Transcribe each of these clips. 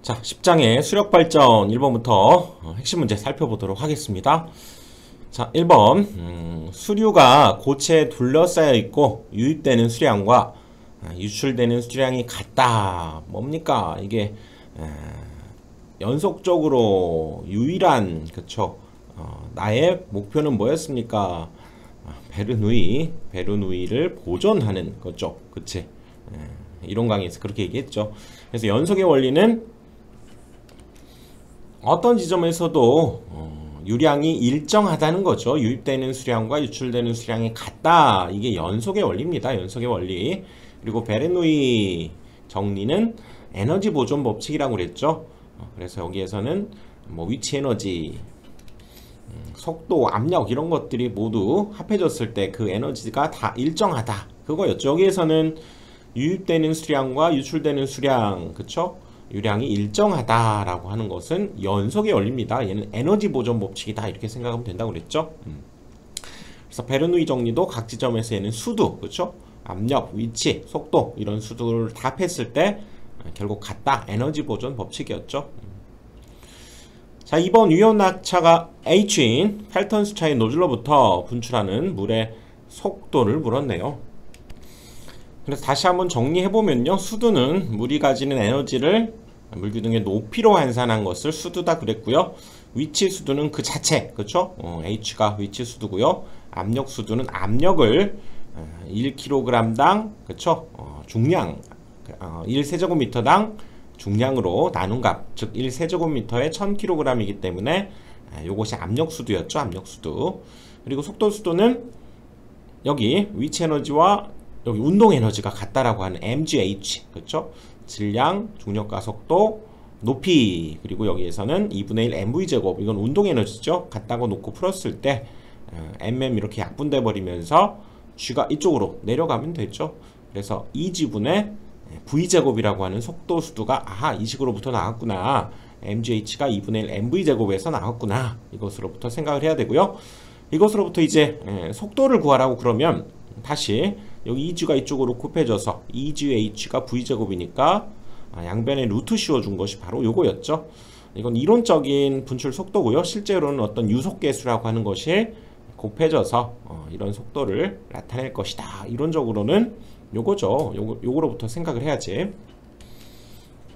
자, 10장의 수력발전 1번부터 핵심 문제 살펴보도록 하겠습니다. 자, 1번 수류가 고체에 둘러싸여 있고 유입되는 수량과 유출되는 수량이 같다. 뭡니까? 이게 연속적으로 유일한, 그쵸? 나의 목표는 뭐였습니까? 베르누이를 보존하는 거죠. 그치? 이론강의에서 그렇게 얘기했죠. 그래서 연속의 원리는 어떤 지점에서도 유량이 일정하다는 거죠. 유입되는 수량과 유출되는 수량이 같다. 이게 연속의 원리입니다. 연속의 원리. 그리고 베르누이 정리는 에너지 보존 법칙이라고 그랬죠. 그래서 여기에서는 뭐 위치 에너지, 속도, 압력 이런 것들이 모두 합해졌을 때 그 에너지가 다 일정하다. 그거였죠. 여기에서는 유입되는 수량과 유출되는 수량, 그쵸? 유량이 일정하다라고 하는 것은 연속의 원리입니다. 얘는 에너지 보존 법칙이다. 이렇게 생각하면 된다고 그랬죠. 그래서 베르누이 정리도 각 지점에서 얘는 수두, 그쵸? 압력, 위치, 속도 이런 수두를 다 합했을 때 결국 같다. 에너지 보존 법칙이었죠. 자, 2번 유효 낙차가 H인 8톤 수차의 노즐로부터 분출하는 물의 속도를 물었네요. 그래서 다시 한번 정리해보면요. 수두는 물이 가지는 에너지를 물기둥의 높이로 환산한 것을 수두다 그랬고요. 위치 수두는 그 자체, 그쵸? H가 위치 수두고요. 압력 수두는 압력을 1kg당, 그쵸? 중량, 1세제곱미터당 중량으로 나눈 값, 즉 1세제곱미터에 1000kg이기 때문에 요것이 압력 수두였죠. 압력 수두. 그리고 속도 수두는 여기 위치 에너지와 여기 운동 에너지가 같다라고 하는 mgh, 그렇죠? 질량, 중력과 속도, 높이, 그리고 여기에서는 2분의 1 mv 제곱, 이건 운동 에너지죠. 같다고 놓고 풀었을 때 mm 이렇게 약분돼 버리면서 g가 이쪽으로 내려가면 되죠. 그래서 2g분의 v 제곱이라고 하는 속도 수두가 이 식으로부터 나왔구나. mgh가 2분의 1 mv 제곱에서 나왔구나. 이것으로부터 생각을 해야 되고요. 이것으로부터 이제 속도를 구하라고 그러면 다시 여기 2g가 이쪽으로 곱해져서 2gh가 v제곱이니까 양변에 루트 씌워준 것이 바로 요거였죠. 이건 이론적인 분출 속도고요. 실제로는 어떤 유속계수라고 하는 것이 곱해져서 이런 속도를 나타낼 것이다. 이론적으로는 요거죠. 요거로부터 생각을 해야지.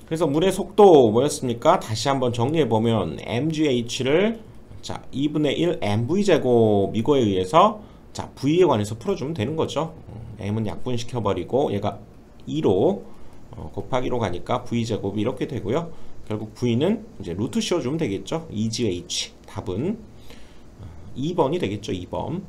그래서 물의 속도 뭐였습니까? 다시 한번 정리해보면 mgh를 자 2분의 1 mv제곱 이거에 의해서 자 v에 관해서 풀어주면 되는 거죠. m은 약분시켜버리고 얘가 2로 곱하기로 가니까 v제곱이 이렇게 되고요. 결국 v는 이제 루트 씌워주면 되겠죠. 2gh 답은 2번이 되겠죠. 2번.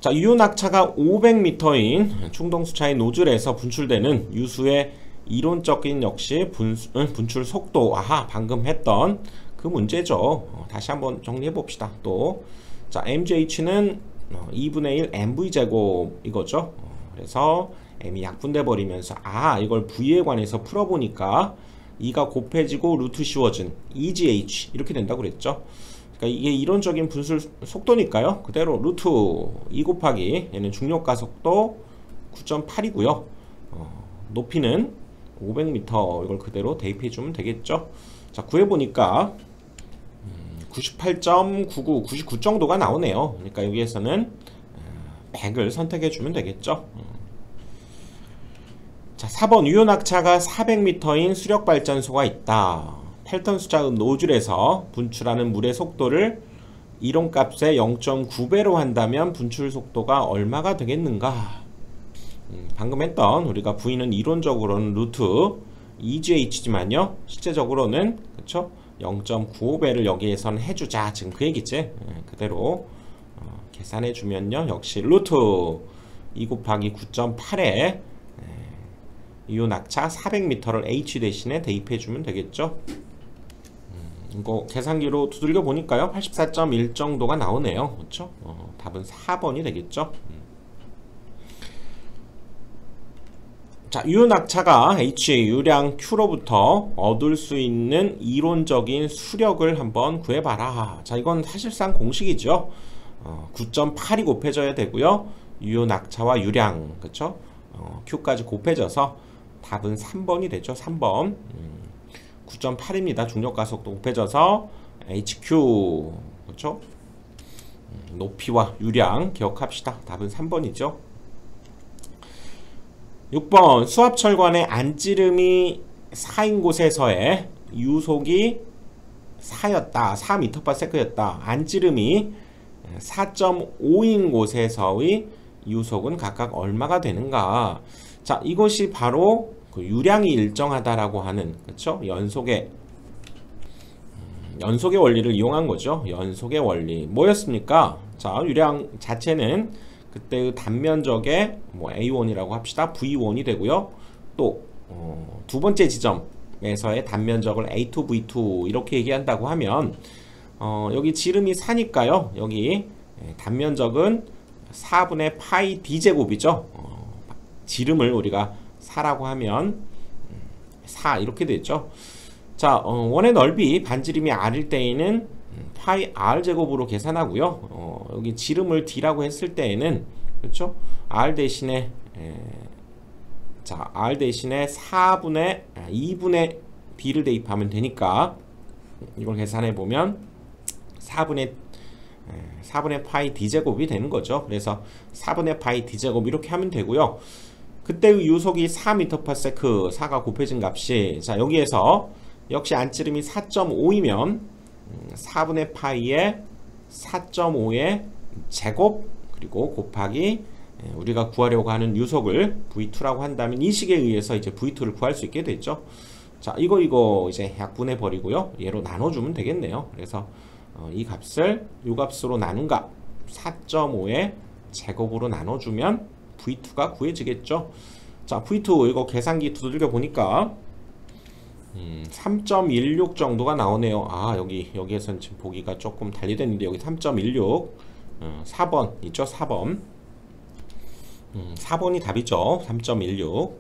자, 유효 낙차가 500m인 충동수차의 노즐에서 분출되는 유수의 이론적인 역시 분출 속도. 방금 했던 그 문제죠. 다시 한번 정리해 봅시다. 또 자, mgh는 2분의 1 mv제곱 이거죠. 그래서 m이 약분돼 버리면서 이걸 v에 관해서 풀어보니까 2가 곱해지고 루트 씌워진 2gh 이렇게 된다고 그랬죠. 그러니까 이게 이론적인 분출 속도니까요. 그대로 루트 2 곱하기 얘는 중력가 속도 9.8이고요. 높이는 500m 이걸 그대로 대입해 주면 되겠죠. 자, 구해보니까 98.99, 99 정도가 나오네요. 그러니까 여기에서는 100을 선택해 주면 되겠죠. 자, 4번 유효 낙차가 400m인 수력발전소가 있다. 8톤 수자의 노즐에서 분출하는 물의 속도를 이론값의 0.9배로 한다면 분출 속도가 얼마가 되겠는가? 방금 했던 우리가 V는 이론적으로는 루트 2GH지만요. 실제적으로는 그쵸? 0.95배를 여기에선 해주자. 지금 그 얘기지. 그대로 계산해주면요. 역시 루트 2 곱하기 9.8에 유효 낙차 400m를 H 대신에 대입해주면 되겠죠. 이거 계산기로 두들겨 보니까요. 84.1 정도가 나오네요. 그렇죠? 답은 4번이 되겠죠. 자, 유효 낙차가 H의 유량 Q로부터 얻을 수 있는 이론적인 수력을 한번 구해봐라. 자, 이건 사실상 공식이죠. 9.8이 곱해져야 되고요. 유효 낙차와 유량, 그쵸? Q까지 곱해져서 답은 3번이 되죠. 3번. 9.8입니다. 중력 가속도 곱해져서 HQ. 그렇죠? 높이와 유량 기억합시다. 답은 3번이죠. 6번 수압철관의 안지름이 4인 곳에서의 유속이 4였다. 4m/s였다. 안지름이 4.5인 곳에서의 유속은 각각 얼마가 되는가? 자, 이것이 바로 그 유량이 일정하다라고 하는, 그렇죠? 연속의 원리를 이용한 거죠. 연속의 원리 뭐였습니까? 자, 유량 자체는 그때의 단면적의 뭐 A1이라고 합시다. V1이 되고요. 또 두 번째 지점에서의 단면적을 A2, V2 이렇게 얘기한다고 하면 여기 지름이 4니까요. 여기 단면적은 4분의 파이 D제곱이죠. 지름을 우리가 4라고 하면 4 이렇게 되죠. 자, 원의 넓이 반지름이 R일 때에는 파이 R제곱으로 계산하고요. 여기 지름을 D라고 했을 때에는, 그렇죠? R 대신에 자, R 대신에 2분의 B를 대입하면 되니까 이걸 계산해 보면 4분의 파이 D제곱이 되는 거죠. 그래서 4분의 파이 D제곱 이렇게 하면 되고요. 그때의 유속이 4m/s, 4가 곱해진 값이, 자, 여기에서 역시 안지름이 4.5이면 4분의 파이에 4.5의 제곱 그리고 곱하기 우리가 구하려고 하는 유속을 V2라고 한다면 이 식에 의해서 이제 V2를 구할 수 있게 됐죠. 자, 이거 이제 약분해 버리고요. 얘로 나눠주면 되겠네요. 그래서 이 값을 이 값으로 나눈 값 4.5의 제곱으로 나눠주면 V2가 구해지겠죠. 자, V2 이거 계산기 두들겨 보니까 3.16 정도가 나오네요. 아, 여기에서는 지금 보기가 조금 달리됐는데 여기 3.16 4번 있죠. 4번 4번이 답이죠. 3.16.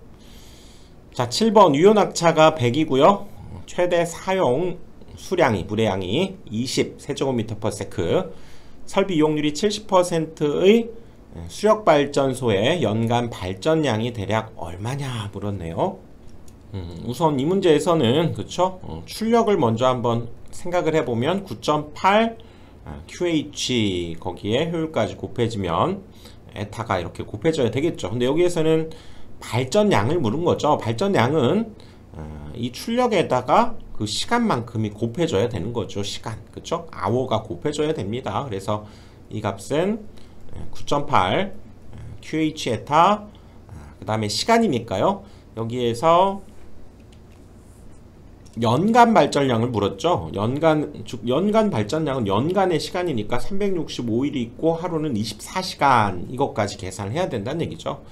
자, 7번 유효낙차가 100이고요 최대 사용 수량이 물의량이 20 세제곱미터/s, 설비 이용률이 70%의 수력발전소의 연간 발전량이 대략 얼마냐 물었네요. 우선 이 문제에서는, 그쵸? 출력을 먼저 한번 생각을 해보면 9.8 QH 거기에 효율까지 곱해지면 에타가 이렇게 곱해져야 되겠죠. 근데 여기에서는 발전량을 물은 거죠. 발전량은 이 출력에다가 그 시간만큼이 곱해져야 되는 거죠. 시간, 그쵸? 아워가 곱해져야 됩니다. 그래서 이 값은 9.8 QH 에타, 그 다음에 시간이니까요. 여기에서 연간 발전량을 물었죠. 연간 발전량은 연간의 시간이니까 365일이 있고 하루는 24시간, 이것까지 계산을 해야 된다는 얘기죠.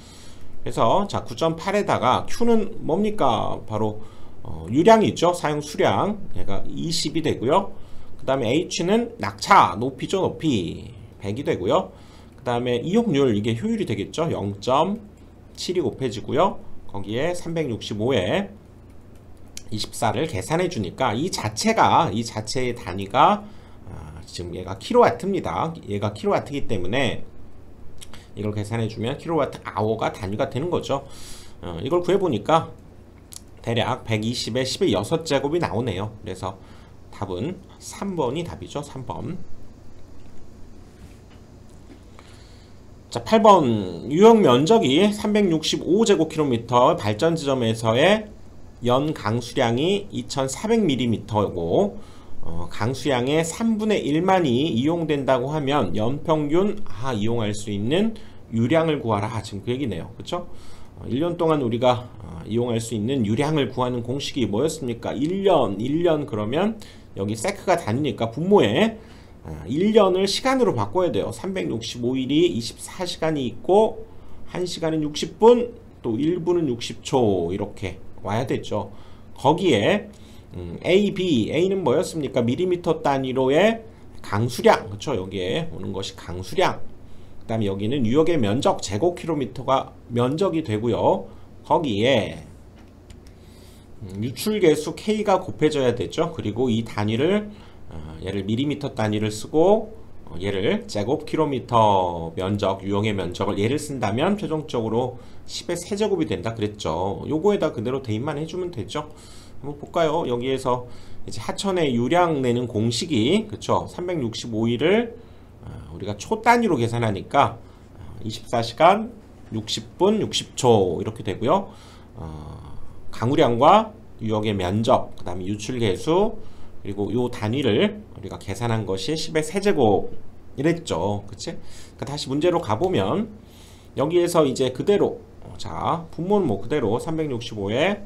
그래서 자, 9.8에다가 Q는 뭡니까? 바로 유량이 있죠. 사용 수량, 얘가 20이 되고요. 그 다음에 H는 낙차, 높이죠. 높이 100이 되고요. 그 다음에 이용률, 이게 효율이 되겠죠. 0.7이 곱해지고요. 거기에 365에 24를 계산해 주니까 이 자체의 단위가 지금 얘가 킬로와트입니다. 얘가 킬로와트이기 때문에 이걸 계산해 주면 킬로와트 아워가 단위가 되는 거죠. 이걸 구해 보니까 대략 120에 10의 6제곱이 나오네요. 그래서 답은 3번이 답이죠. 3번. 자, 8번 유형 면적이 365제곱킬로미터, 발전 지점에서의 연 강수량이 2400mm이고 강수량의 3분의 1만이 이용된다고 하면 연평균 이용할 수 있는 유량을 구하라. 지금 그 얘기네요. 그렇죠? 1년 동안 우리가 이용할 수 있는 유량을 구하는 공식이 뭐였습니까? 1년 그러면 여기 세크가 단위니까 분모에 1년을 시간으로 바꿔야 돼요. 365일이 24시간이 있고 1시간은 60분, 또 1분은 60초 이렇게 와야 되죠. 거기에 A, B, A는 뭐였습니까? 밀리미터 단위로의 강수량, 그렇죠? 여기에 오는 것이 강수량. 그 다음에 여기는 유역의 면적, 제곱킬로미터가 면적이 되고요. 거기에 유출계수 K가 곱해져야 되죠. 그리고 이 단위를 얘를 밀리미터 단위를 쓰고 얘를 제곱킬로미터 면적, 유형의 면적을 얘를 쓴다면 최종적으로 10의 세제곱이 된다 그랬죠. 요거에다 그대로 대입만 해주면 되죠. 한번 볼까요? 여기에서 이제 하천의 유량 내는 공식이, 그쵸? 365일을 우리가 초 단위로 계산하니까 24시간 60분 60초 이렇게 되고요. 강우량과 유역의 면적, 그 다음에 유출계수, 그리고 요 단위를 우리가 계산한 것이 10의 세제곱 이랬죠. 그치? 그러니까 다시 문제로 가보면 여기에서 이제 그대로 자, 분모는 뭐 그대로 365에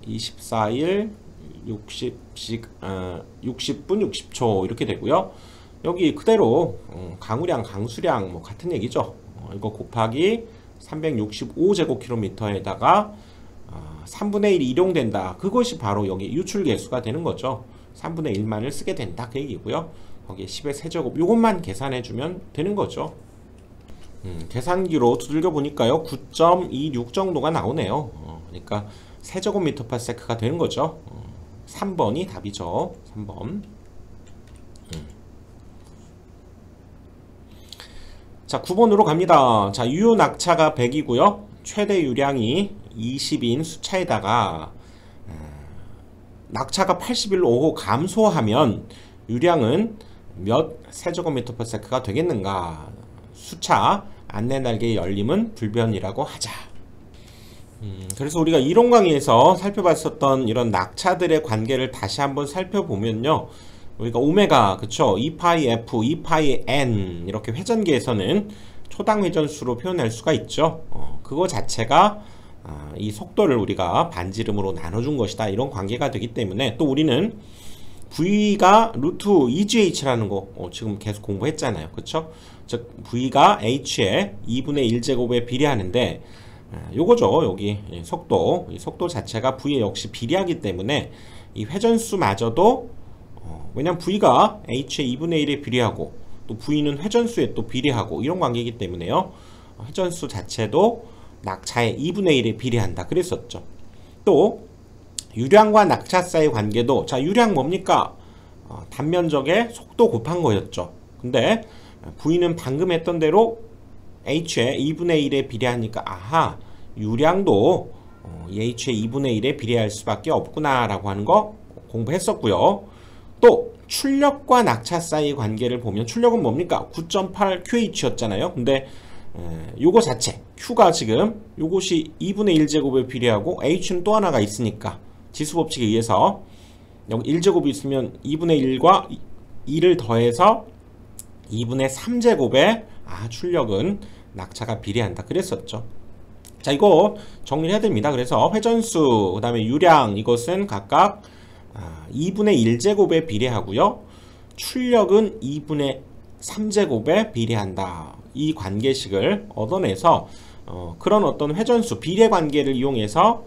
24일 60분 60초 이렇게 되고요. 여기 그대로 강우량, 강수량 뭐 같은 얘기죠. 이거 곱하기 365제곱킬로미터에다가 3분의 1이 일용된다. 그것이 바로 여기 유출계수가 되는 거죠. 3분의 1만을 쓰게 된다. 그 얘기고요. 거기에 10의 세제곱 요것만 계산해주면 되는 거죠. 계산기로 두들겨 보니까요. 9.26 정도가 나오네요. 그러니까 세제곱미터파세크가 되는 거죠. 3번이 답이죠. 3번. 자, 9번으로 갑니다. 자, 유효 낙차가 100이고요. 최대 유량이 20인 수차에다가 낙차가 81로 오고 감소하면 유량은 몇 세제곱미터파세크가 되겠는가? 수차 안내 날개의 열림은 불변이라고 하자. 그래서 우리가 이론 강의에서 살펴봤었던 이런 낙차들의 관계를 다시 한번 살펴보면요. 우리가 오메가, 그쵸? 2파이 F, 2파이 N 이렇게 회전계에서는 초당 회전수로 표현할 수가 있죠. 그거 자체가 이 속도를 우리가 반지름으로 나눠준 것이다. 이런 관계가 되기 때문에 또 우리는 V가 루트 2GH라는 거 지금 계속 공부했잖아요. 그쵸? 즉 V가 H의 2분의 1제곱에 비례하는데 요거죠. 여기 속도, 이 속도 자체가 V에 역시 비례하기 때문에 이 회전수마저도 왜냐면 V가 H의 2분의 1에 비례하고 또 V는 회전수에 또 비례하고 이런 관계이기 때문에요. 회전수 자체도 낙차의 2분의 1에 비례한다 그랬었죠. 또 유량과 낙차 사이의 관계도, 자, 유량 뭡니까? 단면적의 속도 곱한 거였죠. 근데 V는 방금 했던 대로 H의 2분의 1에 비례하니까 아하, 유량도 H의 2분의 1에 비례할 수밖에 없구나 라고 하는 거 공부했었고요. 또 출력과 낙차 사이의 관계를 보면 출력은 뭡니까? 9.8 QH였잖아요. 근데 요거 자체 Q가 지금 요것이 2분의 1제곱에 비례하고 H는 또 하나가 있으니까 지수법칙에 의해서 여기 1제곱이 있으면 2분의 1과 2를 더해서 2분의 3제곱에 출력은 낙차가 비례한다 그랬었죠. 자, 이거 정리를 해야 됩니다. 그래서 회전수, 그 다음에 유량, 이것은 각각 2분의 1제곱에 비례하고요. 출력은 2분의 3제곱에 비례한다. 이 관계식을 얻어내서 그런 어떤 회전수, 비례 관계를 이용해서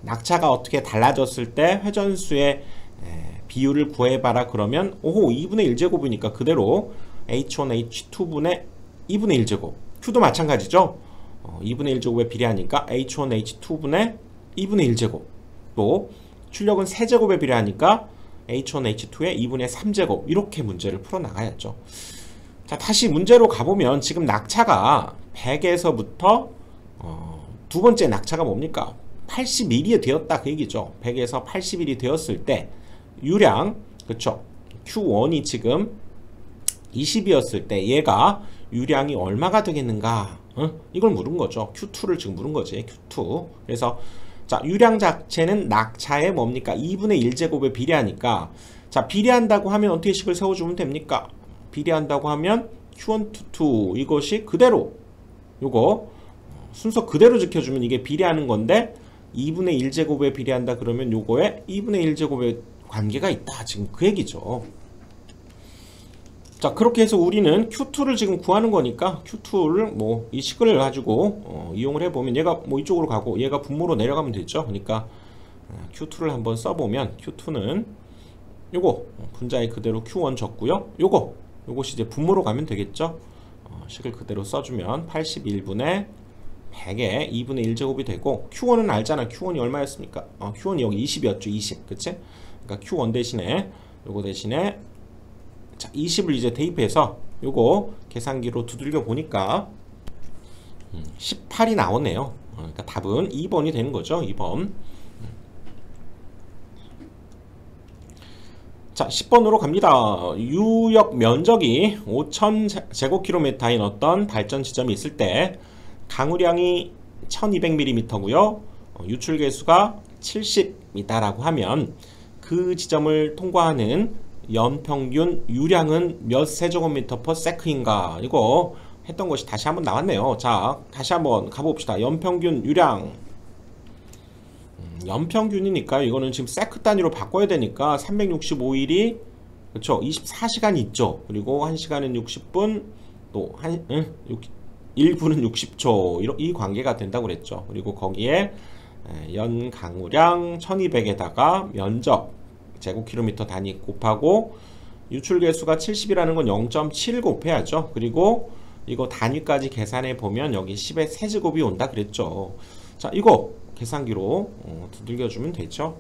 낙차가 어떻게 달라졌을 때 회전수의 비율을 구해봐라 그러면 오호 2분의 1제곱이니까 그대로 H1, H2분의 2분의 1제곱 Q도 마찬가지죠. 2분의 1제곱에 비례하니까 H1, H2분의 2분의 1제곱 또 출력은 세제곱에 비례하니까 H1, H2의 2분의 3제곱 이렇게 문제를 풀어나가야죠. 자, 다시 문제로 가보면 지금 낙차가 100에서부터 두 번째 낙차가 뭡니까? 81이 되었다 그 얘기죠. 100에서 81이 되었을 때 유량, 그쵸? Q1이 지금 20이었을 때 얘가 유량이 얼마가 되겠는가? 이걸 물은 거죠. Q2를 지금 물은 거지. Q2. 그래서 자, 유량 자체는 낙차의 뭡니까? 2분의 1제곱에 비례하니까 자, 비례한다고 하면 어떻게 식을 세워주면 됩니까? 비례한다고 하면 Q1, Q2 이것이 그대로 요거 순서 그대로 지켜주면 이게 비례하는 건데 2분의 1제곱에 비례한다 그러면 요거에 2분의 1제곱의 관계가 있다. 지금 그 얘기죠. 자, 그렇게 해서 우리는 Q2를 지금 구하는 거니까 Q2를 뭐 이 식을 가지고 이용을 해보면 얘가 뭐 이쪽으로 가고 얘가 분모로 내려가면 되죠. 그러니까 Q2를 한번 써보면 Q2는 요거 분자에 그대로 Q1 적고요. 요것이 이제 분모로 가면 되겠죠. 식을 그대로 써주면 81분의 100에 2분의 1제곱이 되고 Q1은 알잖아. Q1이 얼마였습니까? Q1이 여기 20이었죠. 20. 그치? 그러니까 Q1 대신에 요거 대신에 자, 20을 이제 대입해서 요거 계산기로 두들겨 보니까 18이 나오네요. 그러니까 답은 2번이 되는 거죠. 2번. 자, 10번으로 갑니다. 유역 면적이 5,000제곱킬로미터인 어떤 발전 지점이 있을 때 강우량이 1200mm고요. 유출 계수가 70이다라고 하면 그 지점을 통과하는 연평균 유량은 몇 세제곱미터 퍼 세크인가? 이거 했던 것이 다시 한번 나왔네요. 자, 다시 한번 가봅시다. 연평균 유량. 연평균이니까 이거는 지금 세크 단위로 바꿔야 되니까 365일이 그렇죠. 24시간이 있죠. 그리고 1시간은 60분, 또 1분은 60초 이 관계가 된다고 그랬죠. 그리고 거기에 연 강우량 1200에다가 면적 제곱킬로미터 단위 곱하고 유출 계수가 70이라는 건 0.7 곱해야죠. 그리고 이거 단위까지 계산해 보면 여기 10의 세제곱이 온다 그랬죠. 자, 이거 계산기로 두들겨 주면 되죠.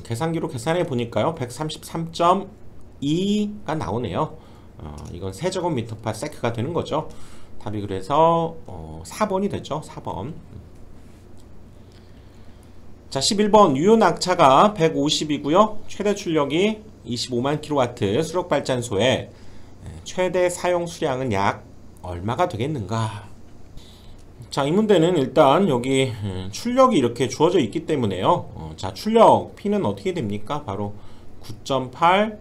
계산기로 계산해 보니까요 133.2가 나오네요. 이건 세제곱미터 퍼 세크가 되는 거죠. 답이 그래서 4번이 되죠. 4번. 자, 11번 유효 낙차가 150이고요 최대 출력이 25만 킬로와트 수력발전소에 최대 사용 수량은 약 얼마가 되겠는가? 자, 이 문제는 일단 여기 출력이 이렇게 주어져 있기 때문에요. 자, 출력 P는 어떻게 됩니까? 바로 9.8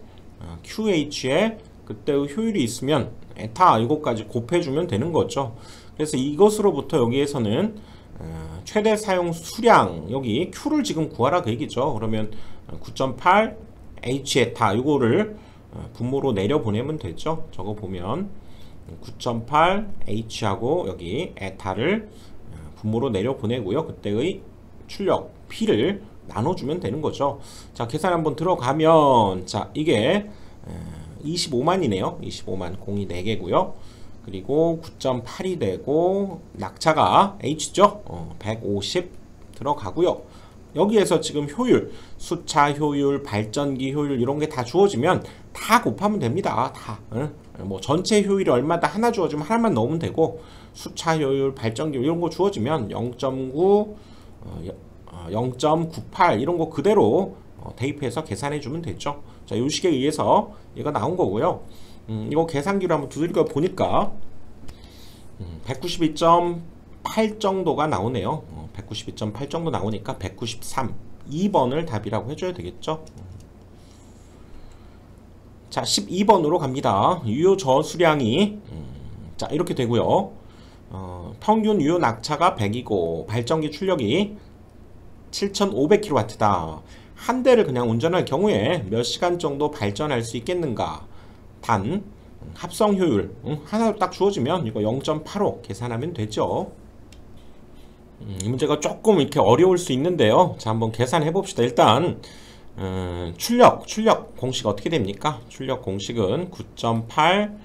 QH에 그때의 효율이 있으면 에타 이것까지 곱해주면 되는 거죠. 그래서 이것으로부터 여기에서는 최대 사용 수량 여기 Q를 지금 구하라 그 얘기죠. 그러면 9.8 H 에타 이거를 분모로 내려 보내면 되죠. 저거 보면 9.8 H하고 여기 에타를 분모로 내려 보내고요. 그때의 출력 P를 나눠주면 되는 거죠. 자, 계산 한번 들어가면 자, 이게 25만이네요. 25만 공이 4개고요. 그리고 9.8이 되고 낙차가 H죠. 150 들어가고요. 여기에서 지금 효율, 수차 효율, 발전기 효율 이런 게 다 주어지면 다 곱하면 됩니다. 다. 뭐 전체 효율이 얼마다 하나 주어지면 하나만 넣으면 되고 수차 효율, 발전기 이런 거 주어지면 0.9, 0.98 이런 거 그대로 대입해서 계산해 주면 되죠. 자, 이 식에 의해서 얘가 나온 거고요. 이거 계산기로 한번 두들겨 보니까 192.8 정도가 나오네요. 192.8 정도 나오니까 193 2번을 답이라고 해줘야 되겠죠. 자, 12번으로 갑니다. 유효 저수량이 자, 이렇게 되고요. 평균 유효 낙차가 100이고 발전기 출력이 7500kW다. 한 대를 그냥 운전할 경우에 몇 시간 정도 발전할 수 있겠는가? 단 합성 효율 하나로 딱 주어지면 이거 0.85 계산하면 되죠. 이 문제가 조금 이렇게 어려울 수 있는데요. 자, 한번 계산해 봅시다. 일단 출력 공식 어떻게 됩니까? 출력 공식은 9.8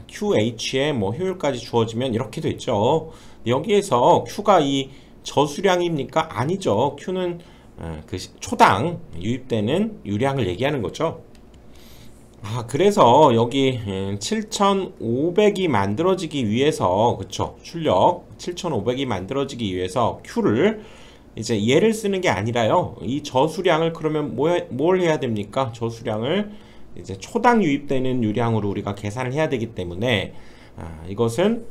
QH에 뭐 효율까지 주어지면 이렇게 되죠. 여기에서 Q가 이 저수량입니까? 아니죠. Q는 그 초당 유입되는 유량을 얘기하는 거죠. 그래서 여기 7500이 만들어지기 위해서 그쵸, 출력 7500이 만들어지기 위해서 Q를 이제 얘를 쓰는 게 아니라요, 이 저수량을 그러면 뭘 해야 됩니까? 저수량을 이제 초당 유입되는 유량으로 우리가 계산을 해야 되기 때문에 이것은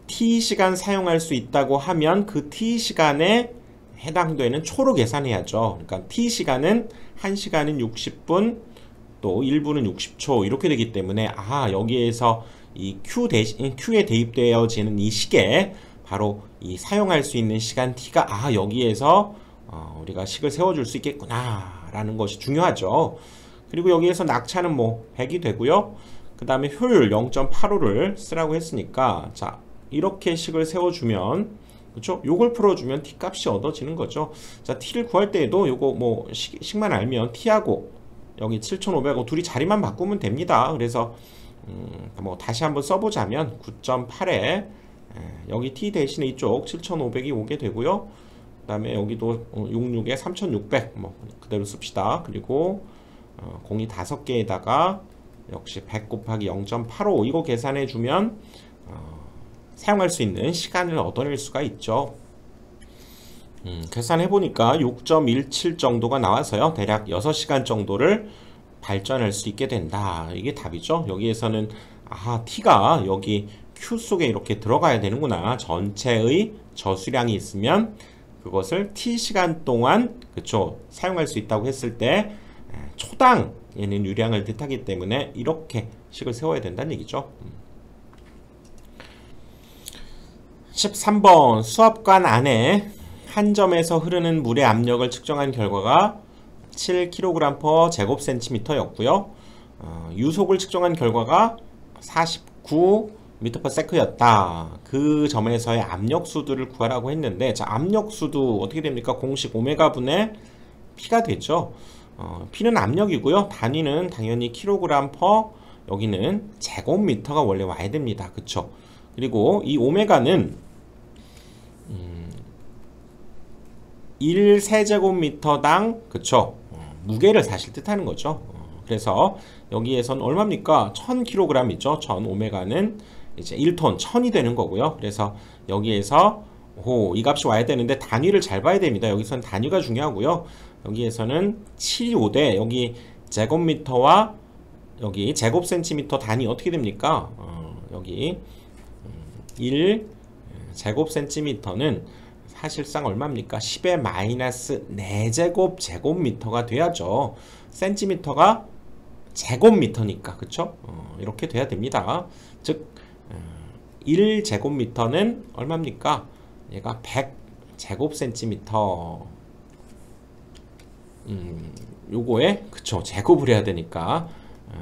T시간 사용할 수 있다고 하면 그 T시간에 해당되는 초로 계산해야죠. 그러니까 T시간은 1시간은 60분 또 1분은 60초 이렇게 되기 때문에 여기에서 이 Q에 대입되어지는 이 식에 바로 이 사용할 수 있는 시간 T가 여기에서 우리가 식을 세워줄 수 있겠구나 라는 것이 중요하죠. 그리고 여기에서 낙차는 뭐 100이 되고요. 그 다음에 효율 0.85를 쓰라고 했으니까 자, 이렇게 식을 세워주면 그렇죠? 요걸 풀어주면 T 값이 얻어지는 거죠. 자, T를 구할 때에도 요거 뭐 식만 알면 T하고 여기 7500하고 둘이 자리만 바꾸면 됩니다. 그래서 뭐 다시 한번 써보자면 9.8에 여기 T 대신에 이쪽 7500이 오게 되고요. 그 다음에 여기도 66에 3600 뭐 그대로 씁시다. 그리고 공이 5개에다가 역시 100 곱하기 0.85 이거 계산해 주면 사용할 수 있는 시간을 얻어낼 수가 있죠. 계산해 보니까 6.17 정도가 나와서요. 대략 6시간 정도를 발전할 수 있게 된다. 이게 답이죠. 여기에서는 T가 여기 Q 속에 이렇게 들어가야 되는구나. 전체의 저수량이 있으면 그것을 T시간 동안 그쵸 사용할 수 있다고 했을 때 초당 얘는 유량을 뜻하기 때문에 이렇게 식을 세워야 된다는 얘기죠. 13번 수압관 안에 한 점에서 흐르는 물의 압력을 측정한 결과가 7kg/제곱센티미터였고요. 유속을 측정한 결과가 49m/s였다. 그 점에서의 압력수들을 구하라고 했는데, 자, 압력수도 어떻게 됩니까? 공식 오메가 분의 P가 되죠. P는 압력이고요. 단위는 당연히 kg/, 여기는 제곱미터가 원래 와야 됩니다. 그쵸? 그리고 이 오메가는 1세제곱미터당 그쵸? 무게를 사실 뜻하는 거죠. 그래서 여기에선 얼마입니까? 1000kg이죠. 1000 오메가는 이제 1톤 1000이 되는 거고요. 그래서 여기에서 이 값이 와야 되는데 단위를 잘 봐야 됩니다. 여기서는 단위가 중요하고요. 여기에서는 725대 여기 제곱미터와 여기 제곱센티미터 단위 어떻게 됩니까? 여기 1 제곱센티미터는 사실상 얼마입니까? 10의 마이너스 4제곱 제곱미터가 돼야죠. 센티미터가 제곱미터니까 그쵸? 이렇게 돼야 됩니다. 즉 1제곱미터는 얼마입니까? 얘가 100 제곱센티미터 요거에 그쵸 제곱을 해야 되니까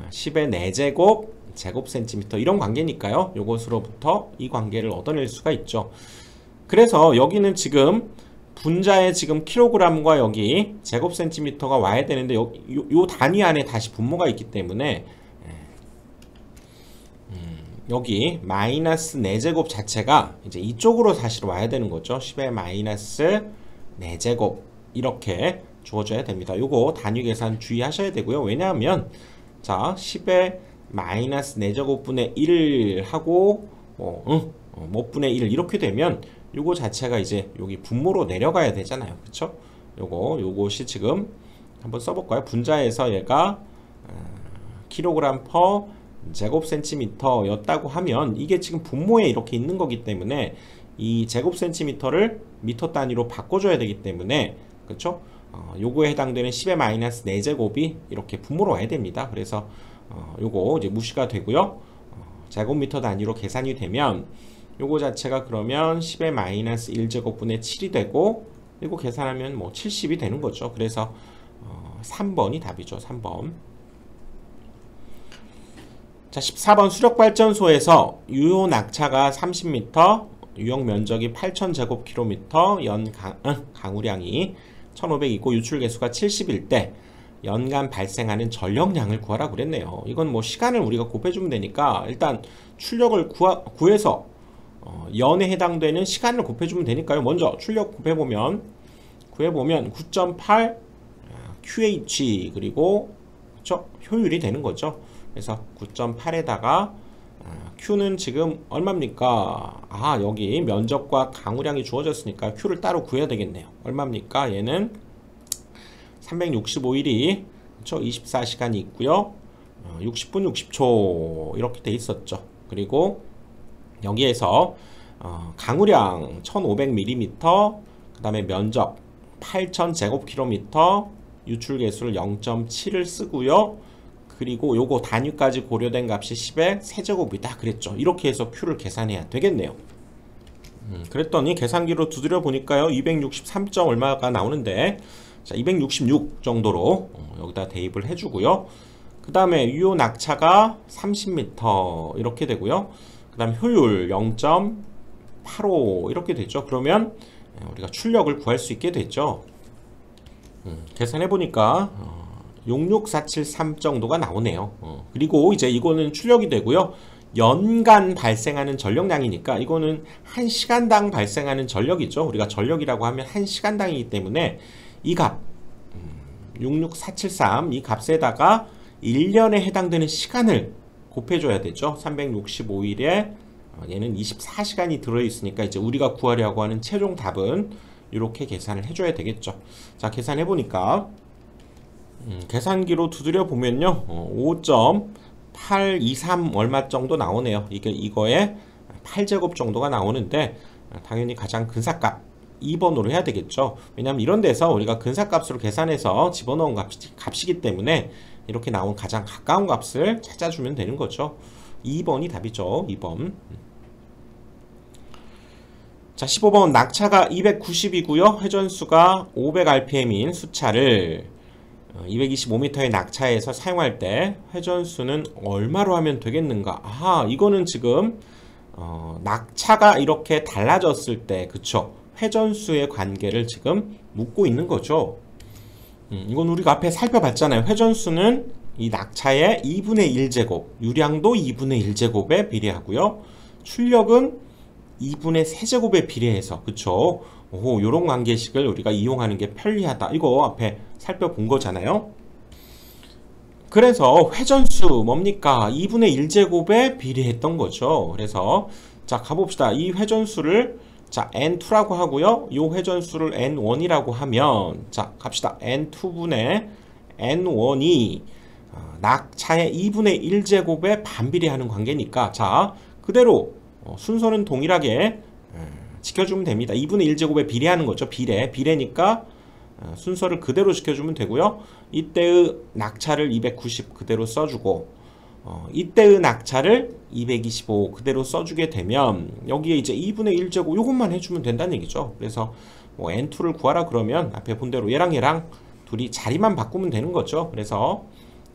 10의 4제곱 제곱센티미터 이런 관계니까요. 요것으로부터 이 관계를 얻어낼 수가 있죠. 그래서 여기는 지금 분자에 지금 킬로그램과 여기 제곱센티미터가 와야 되는데 요 단위 안에 다시 분모가 있기 때문에 여기 마이너스 4제곱 자체가 이제 이쪽으로 사실 와야 되는 거죠. 10의 마이너스 4제곱 이렇게 주어져야 됩니다. 요거 단위 계산 주의하셔야 되고요. 왜냐하면 자 10의 마이너스 4제곱분의 1 하고 몇 분의 1 이렇게 되면 요거 자체가 이제 여기 분모로 내려가야 되잖아요. 그쵸? 요것이 지금 한번 써볼까요? 분자에서 얘가 킬로그램 퍼 제곱센티미터 였다고 하면 이게 지금 분모에 이렇게 있는 거기 때문에 이 제곱센티미터를 미터 단위로 바꿔줘야 되기 때문에 그쵸? 요거에 해당되는 10의 마이너스 4제곱이 이렇게 분모로 와야 됩니다. 그래서 요거 이제 무시가 되고요. 제곱미터 단위로 계산이 되면 요거 자체가 그러면 10의 마이너스 1제곱분의 7이 되고 이거 계산하면 뭐 70이 되는 거죠. 그래서 3번이 답이죠. 3번. 자, 14번 수력발전소에서 유효 낙차가 30m, 유용 면적이 8000제곱킬로미터, 강우량이 1500이고 유출 개수가 70일 때 연간 발생하는 전력량을 구하라고 그랬네요. 이건 뭐 시간을 우리가 곱해주면 되니까 일단 출력을 구해서 연에 해당되는 시간을 곱해주면 되니까요. 먼저 출력 구해보면 9.8 QH 그리고 그쵸? 효율이 되는 거죠. 그래서 9.8에다가 Q는 지금 얼마입니까? 여기 면적과 강우량이 주어졌으니까 Q를 따로 구해야 되겠네요. 얼마입니까? 얘는 365일이 그쵸? 24시간이 있고요. 60분 60초 이렇게 돼 있었죠. 그리고 여기에서 강우량 1500mm 그 다음에 면적 8000제곱킬로미터 유출 개수를 0.7을 쓰고요. 그리고 요거 단위까지 고려된 값이 10의 세제곱이다 그랬죠. 이렇게 해서 Q를 계산해야 되겠네요. 그랬더니 계산기로 두드려 보니까요 263. 얼마가 나오는데 자 266 정도로 여기다 대입을 해주고요. 그 다음에 유효 낙차가 30m 이렇게 되고요. 그 다음 효율 0.85 이렇게 되죠. 그러면 우리가 출력을 구할 수 있게 됐죠. 계산해 보니까 66473 정도가 나오네요. 그리고 이제 이거는 출력이 되고요. 연간 발생하는 전력량이니까 이거는 1시간당 발생하는 전력이죠. 우리가 전력이라고 하면 1시간당이기 때문에 이 값 66473 이 값에다가 1년에 해당되는 시간을 곱해줘야 되죠. 365일에 얘는 24시간이 들어있으니까 이제 우리가 구하려고 하는 최종 답은 이렇게 계산을 해줘야 되겠죠. 자, 계산해보니까 계산기로 두드려 보면요 5.823 얼마 정도 나오네요. 이거에 8제곱 정도가 나오는데 당연히 가장 근사값 2번으로 해야 되겠죠. 왜냐하면 이런 데서 우리가 근사값으로 계산해서 집어넣은 값이기 때문에 이렇게 나온 가장 가까운 값을 찾아주면 되는 거죠. 2번이 답이죠. 2번. 자, 15번 낙차가 290이고요. 회전수가 500rpm인 수차를 225m의 낙차에서 사용할 때 회전수는 얼마로 하면 되겠는가? 아하, 이거는 지금 낙차가 이렇게 달라졌을 때, 그쵸? 회전수의 관계를 지금 묻고 있는 거죠. 이건 우리가 앞에 살펴봤잖아요. 회전수는 이 낙차의 2분의 1제곱, 유량도 2분의 1제곱에 비례하고요. 출력은 2분의 세제곱에 비례해서, 그쵸? 오, 요런 관계식을 우리가 이용하는 게 편리하다. 이거 앞에 살펴본 거잖아요. 그래서 회전수 뭡니까? 2분의 1제곱에 비례했던 거죠. 그래서 자, 가봅시다. 이 회전수를 자, n2라고 하고요. 요 회전수를 n1이라고 하면 자, 갑시다. n2분의 n1이 낙차의 2분의 1제곱에 반비례하는 관계니까 자, 그대로 순서는 동일하게 지켜주면 됩니다. 2분의 1제곱에 비례하는 거죠. 비례니까 순서를 그대로 지켜주면 되고요. 이때의 낙차를 290 그대로 써주고 이때의 낙차를 225 그대로 써주게 되면 여기에 이제 2분의 1제곱 요것만 해주면 된다는 얘기죠. 그래서 뭐 n2를 구하라 그러면 앞에 본 대로 얘랑 둘이 자리만 바꾸면 되는 거죠. 그래서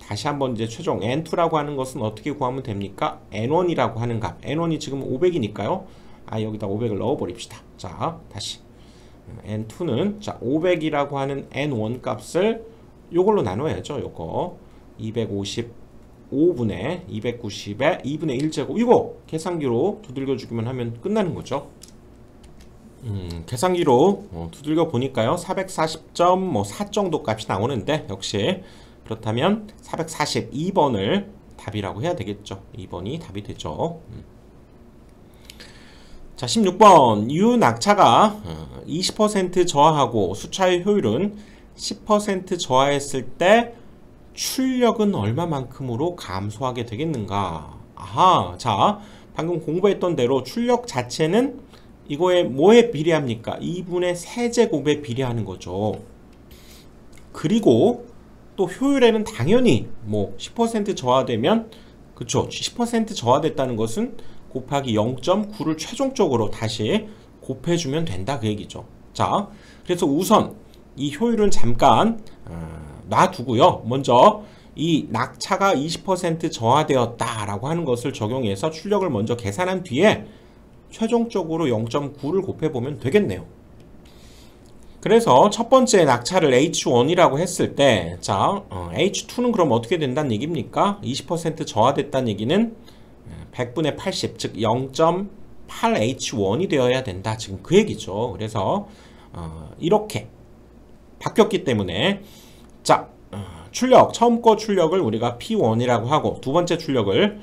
다시 한번 이제 최종 n2라고 하는 것은 어떻게 구하면 됩니까? n1이라고 하는 값. n1이 지금 500이니까요. 여기다 500을 넣어 버립시다. 자, 다시 n2는 자 500이라고 하는 n1 값을 요걸로 나눠야죠. 요거 255분의 290의 2분의 1제곱 이거 계산기로 두들겨 주기만 하면 끝나는 거죠. 계산기로 두들겨 보니까요 440.4 정도 값이 나오는데 역시 그렇다면 442번을 답이라고 해야 되겠죠. 2번이 답이 되죠. 자, 16번 유 낙차가 20% 저하하고 수차의 효율은 10% 저하했을 때 출력은 얼마만큼으로 감소하게 되겠는가? 아하, 자, 방금 공부했던 대로 출력 자체는 이거에 뭐에 비례합니까? 2분의 세제곱에 비례하는 거죠. 그리고 또 효율에는 당연히 뭐 10% 저하되면 그쵸, 10% 저하됐다는 것은 곱하기 0.9를 최종적으로 다시 곱해주면 된다 그 얘기죠. 자, 그래서 우선 이 효율은 잠깐 놔두고요. 먼저 이 낙차가 20% 저하되었다라고 하는 것을 적용해서 출력을 먼저 계산한 뒤에 최종적으로 0.9를 곱해보면 되겠네요. 그래서 첫 번째 낙차를 H1이라고 했을 때 자, H2는 그럼 어떻게 된다는 얘기입니까? 20% 저하됐다는 얘기는 100분의 80, 즉 0.8H1이 되어야 된다. 지금 그 얘기죠. 그래서 이렇게 바뀌었기 때문에 자, 출력, 처음 거 출력을 우리가 P1이라고 하고 두 번째 출력을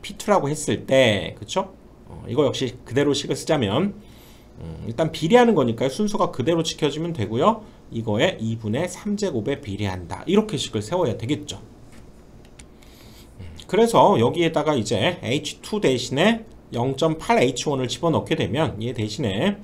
P2라고 했을 때 그쵸? 이거 역시 그대로 식을 쓰자면 일단 비례하는 거니까요. 순서가 그대로 지켜지면 되고요. 이거에 2분의 3제곱에 비례한다. 이렇게 식을 세워야 되겠죠. 그래서 여기에다가 이제 H2 대신에 0.8H1을 집어넣게 되면 얘 대신에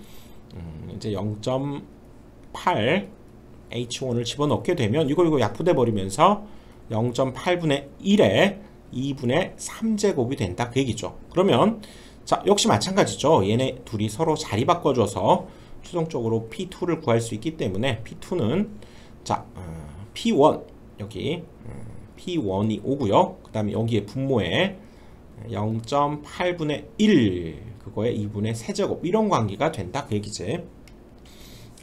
이제 0.8H1을 집어넣게 되면 이거 약분돼 버리면서 0.8분의 1에 2분의 3제곱이 된다 그 얘기죠. 그러면 자, 역시 마찬가지죠. 얘네 둘이 서로 자리 바꿔줘서 최종적으로 P2를 구할 수 있기 때문에 P2는 자, P1 여기 P1이 오고요. 그 다음에 여기에 분모에 0.8분의 1 그거에 2분의 세제곱 이런 관계가 된다 그 얘기지.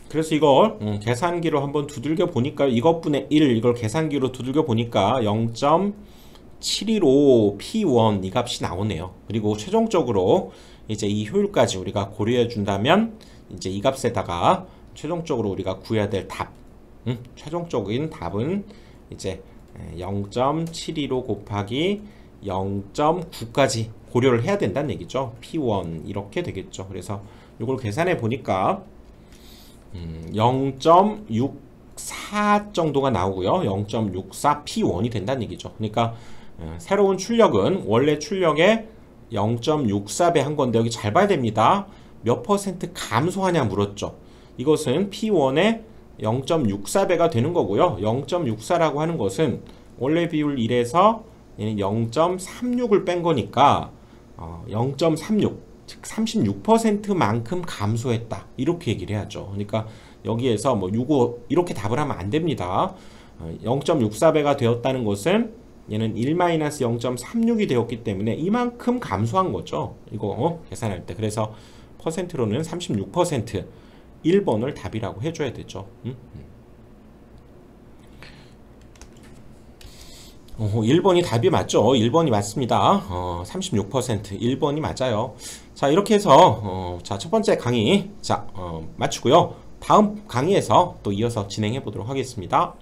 그래서 이걸 계산기로 한번 두들겨 보니까 이것분의 1 이걸 계산기로 두들겨 보니까 0.715 P1 이 값이 나오네요. 그리고 최종적으로 이제 이 효율까지 우리가 고려해 준다면 이제 이 값에다가 최종적으로 우리가 구해야 될 답 최종적인 답은 이제 0.72로 곱하기 0.9까지 고려를 해야 된다는 얘기죠. P1 이렇게 되겠죠. 그래서 이걸 계산해 보니까 0.64 정도가 나오고요. 0.64 P1이 된다는 얘기죠. 그러니까 새로운 출력은 원래 출력의 0.64배 한 건데 여기 잘 봐야 됩니다. 몇 퍼센트 감소하냐 물었죠. 이것은 P1의 0.64배가 되는 거고요. 0.64라고 하는 것은 원래 비율 1에서 얘는 0.36을 뺀 거니까 0.36, 즉 36%만큼 감소했다. 이렇게 얘기를 해야죠. 그러니까 여기에서 뭐 이렇게 답을 하면 안 됩니다. 0.64배가 되었다는 것은 얘는 1-0.36이 되었기 때문에 이만큼 감소한 거죠. 이거 계산할 때. 그래서 퍼센트로는 36%, 1번을 답이라고 해줘야 되죠. 1번이 답이 맞죠. 1번이 맞습니다. 36%, 1번이 맞아요. 자, 이렇게 해서 자, 첫 번째 강의 마치고요. 다음 강의에서 또 이어서 진행해 보도록 하겠습니다.